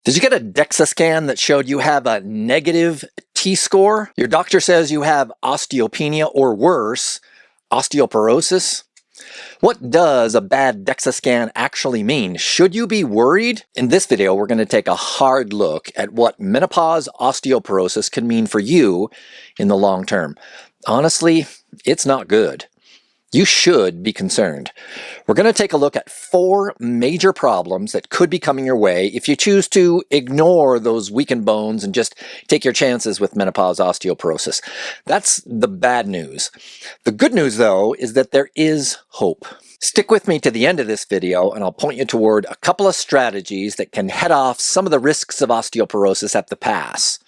Did you get a DEXA scan that showed you have a negative T-score? Your doctor says you have osteopenia or worse, osteoporosis? What does a bad DEXA scan actually mean? Should you be worried? In this video, we're going to take a hard look at what menopause osteoporosis can mean for you in the long term. Honestly, it's not good. You should be concerned. We're going to take a look at 4 major problems that could be coming your way if you choose to ignore those weakened bones and just take your chances with menopause osteoporosis. That's the bad news. The good news, though, is that there is hope. Stick with me to the end of this video and I'll point you toward a couple of strategies that can head off some of the risks of osteoporosis at the pass.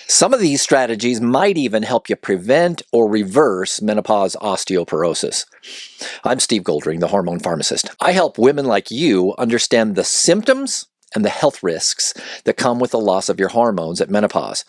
Some of these strategies might even help you prevent or reverse menopause osteoporosis. I'm Steve Goldring, the Hormone Pharmacist. I help women like you understand the symptoms and the health risks that come with the loss of your hormones at menopause.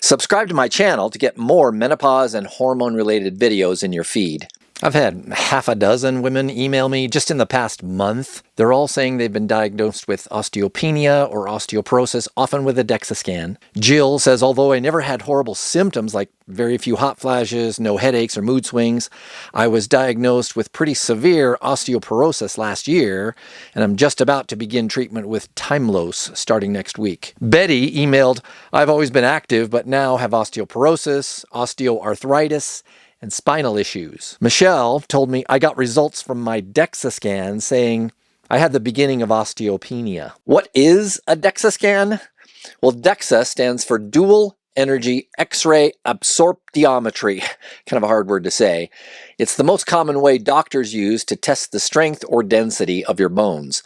Subscribe to my channel to get more menopause and hormone-related videos in your feed. I've had half a dozen women email me just in the past month. They're all saying they've been diagnosed with osteopenia or osteoporosis, often with a DEXA scan. Jill says, although I never had horrible symptoms like very few hot flashes, no headaches or mood swings, I was diagnosed with pretty severe osteoporosis last year, and I'm just about to begin treatment with Timlos starting next week. Betty emailed, I've always been active, but now have osteoporosis, osteoarthritis, and spinal issues. Michelle told me I got results from my DEXA scan saying I had the beginning of osteopenia. What is a DEXA scan? Well, DEXA stands for Dual Energy X-ray Absorptiometry. Kind of a hard word to say. It's the most common way doctors use to test the strength or density of your bones.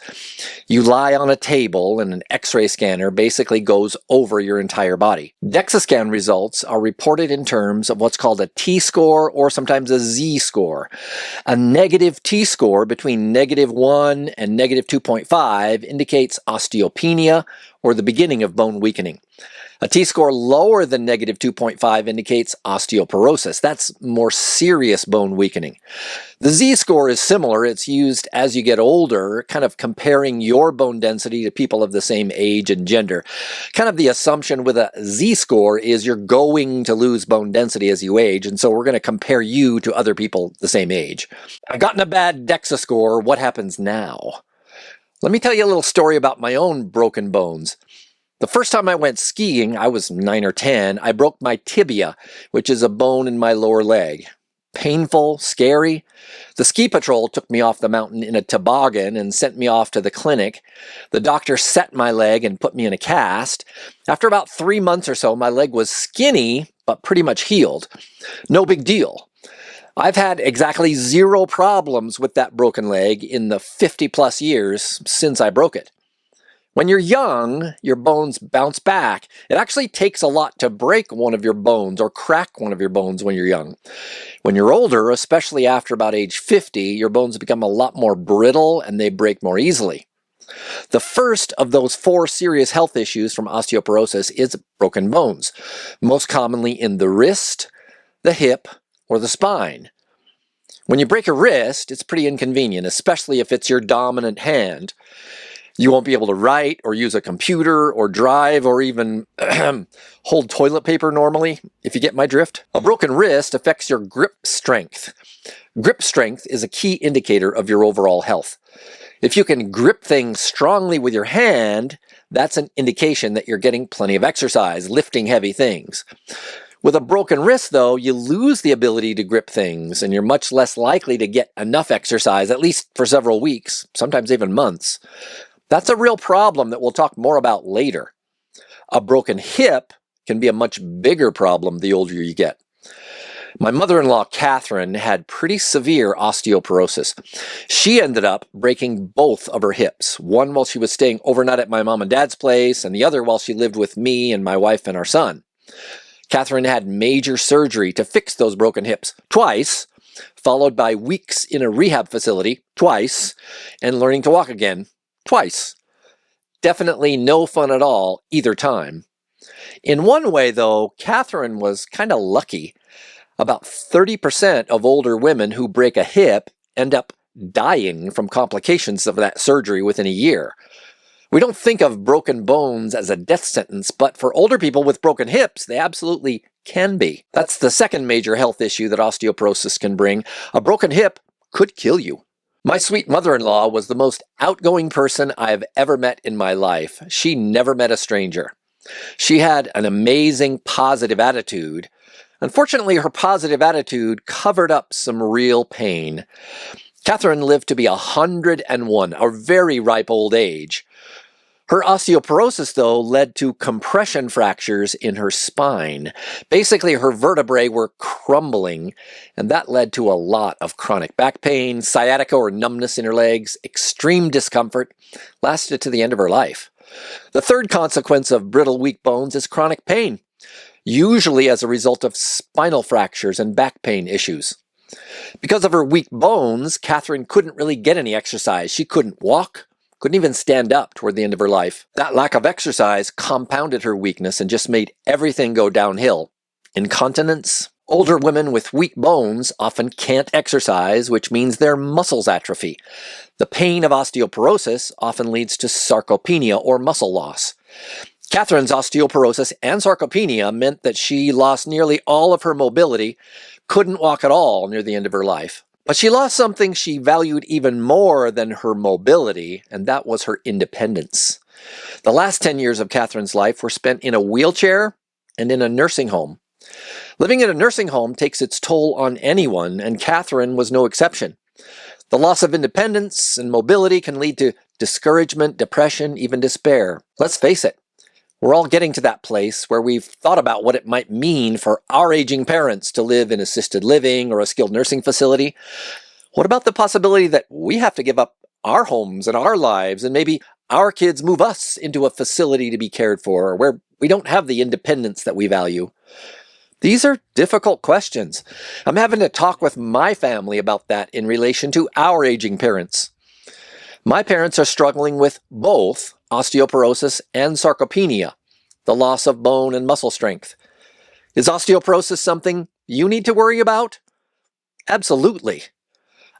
You lie on a table and an X-ray scanner basically goes over your entire body. DEXA scan results are reported in terms of what's called a T-score or sometimes a Z-score. A negative T-score between -1 and -2.5 indicates osteopenia or the beginning of bone weakening. A T-score lower than -2.5 indicates osteoporosis. That's more serious bone weakening. The Z-score is similar. It's used as you get older, kind of comparing your bone density to people of the same age and gender. Kind of the assumption with a Z-score is you're going to lose bone density as you age, and so we're going to compare you to other people the same age. I've gotten a bad DEXA score. What happens now? Let me tell you a little story about my own broken bones. The first time I went skiing, I was 9 or 10, I broke my tibia, which is a bone in my lower leg. Painful, scary. The ski patrol took me off the mountain in a toboggan and sent me off to the clinic. The doctor set my leg and put me in a cast. After about 3 months or so, my leg was skinny, but pretty much healed. No big deal. I've had exactly 0 problems with that broken leg in the 50+ years since I broke it. When you're young, your bones bounce back. It actually takes a lot to break one of your bones or crack one of your bones when you're young. When you're older, especially after about age 50, your bones become a lot more brittle and they break more easily. The first of those 4 serious health issues from osteoporosis is broken bones, most commonly in the wrist, the hip, or the spine. When you break a wrist, it's pretty inconvenient, especially if it's your dominant hand. You won't be able to write or use a computer or drive or even hold toilet paper normally, if you get my drift. A broken wrist affects your grip strength. Grip strength is a key indicator of your overall health. If you can grip things strongly with your hand, that's an indication that you're getting plenty of exercise, lifting heavy things. With a broken wrist, though, you lose the ability to grip things, and you're much less likely to get enough exercise, at least for several weeks, sometimes even months. That's a real problem that we'll talk more about later. A broken hip can be a much bigger problem the older you get. My mother-in-law, Catherine, had pretty severe osteoporosis. She ended up breaking both of her hips, one while she was staying overnight at my mom and dad's place, and the other while she lived with me and my wife and our son. Catherine had major surgery to fix those broken hips twice, followed by weeks in a rehab facility twice, and learning to walk again twice. Definitely no fun at all either time. In one way, though, Catherine was kind of lucky. About 30% of older women who break a hip end up dying from complications of that surgery within a year. We don't think of broken bones as a death sentence, but for older people with broken hips, they absolutely can be. That's the second major health issue that osteoporosis can bring. A broken hip could kill you. My sweet mother-in-law was the most outgoing person I've ever met in my life. She never met a stranger. She had an amazing positive attitude. Unfortunately, her positive attitude covered up some real pain. Catherine lived to be 101, a very ripe old age. Her osteoporosis, though, led to compression fractures in her spine. Basically, her vertebrae were crumbling, and that led to a lot of chronic back pain, sciatica or numbness in her legs, extreme discomfort, lasted to the end of her life. The third consequence of brittle, weak bones is chronic pain, usually as a result of spinal fractures and back pain issues. Because of her weak bones, Catherine couldn't really get any exercise. She couldn't walk, couldn't even stand up toward the end of her life. That lack of exercise compounded her weakness and just made everything go downhill. Incontinence. Older women with weak bones often can't exercise, which means their muscles atrophy. The pain of osteoporosis often leads to sarcopenia or muscle loss. Catherine's osteoporosis and sarcopenia meant that she lost nearly all of her mobility, couldn't walk at all near the end of her life. But she lost something she valued even more than her mobility, and that was her independence. The last 10 years of Catherine's life were spent in a wheelchair and in a nursing home. Living in a nursing home takes its toll on anyone, and Catherine was no exception. The loss of independence and mobility can lead to discouragement, depression, even despair. Let's face it, we're all getting to that place where we've thought about what it might mean for our aging parents to live in assisted living or a skilled nursing facility. What about the possibility that we have to give up our homes and our lives, and maybe our kids move us into a facility to be cared for, where we don't have the independence that we value? These are difficult questions. I'm having to talk with my family about that in relation to our aging parents. My parents are struggling with both osteoporosis and sarcopenia, the loss of bone and muscle strength. Is osteoporosis something you need to worry about? Absolutely.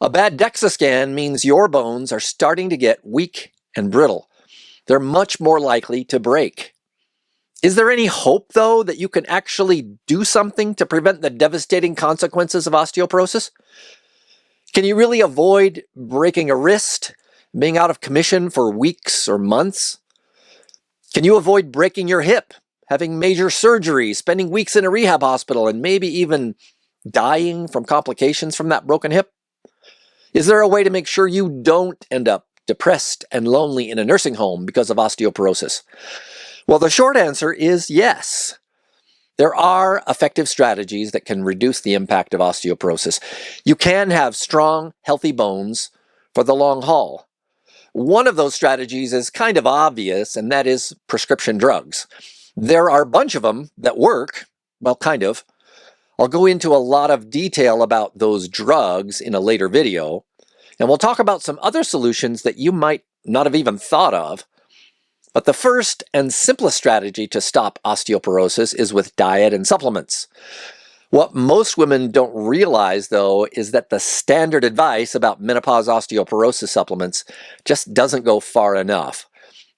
A bad DEXA scan means your bones are starting to get weak and brittle. They're much more likely to break. Is there any hope, though, that you can actually do something to prevent the devastating consequences of osteoporosis? Can you really avoid breaking a wrist, being out of commission for weeks or months? Can you avoid breaking your hip, having major surgery, spending weeks in a rehab hospital, and maybe even dying from complications from that broken hip? Is there a way to make sure you don't end up depressed and lonely in a nursing home because of osteoporosis? Well, the short answer is yes. There are effective strategies that can reduce the impact of osteoporosis. You can have strong, healthy bones for the long haul. One of those strategies is kind of obvious, and that is prescription drugs. There are a bunch of them that work, well, kind of. I'll go into a lot of detail about those drugs in a later video, and we'll talk about some other solutions that you might not have even thought of. But the first and simplest strategy to stop osteoporosis is with diet and supplements. What most women don't realize, though, is that the standard advice about menopause osteoporosis supplements just doesn't go far enough.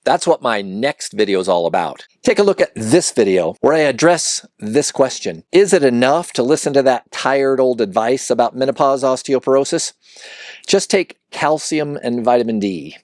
That's what my next video is all about. Take a look at this video where I address this question. Is it enough to listen to that tired old advice about menopause osteoporosis? Just take calcium and vitamin D.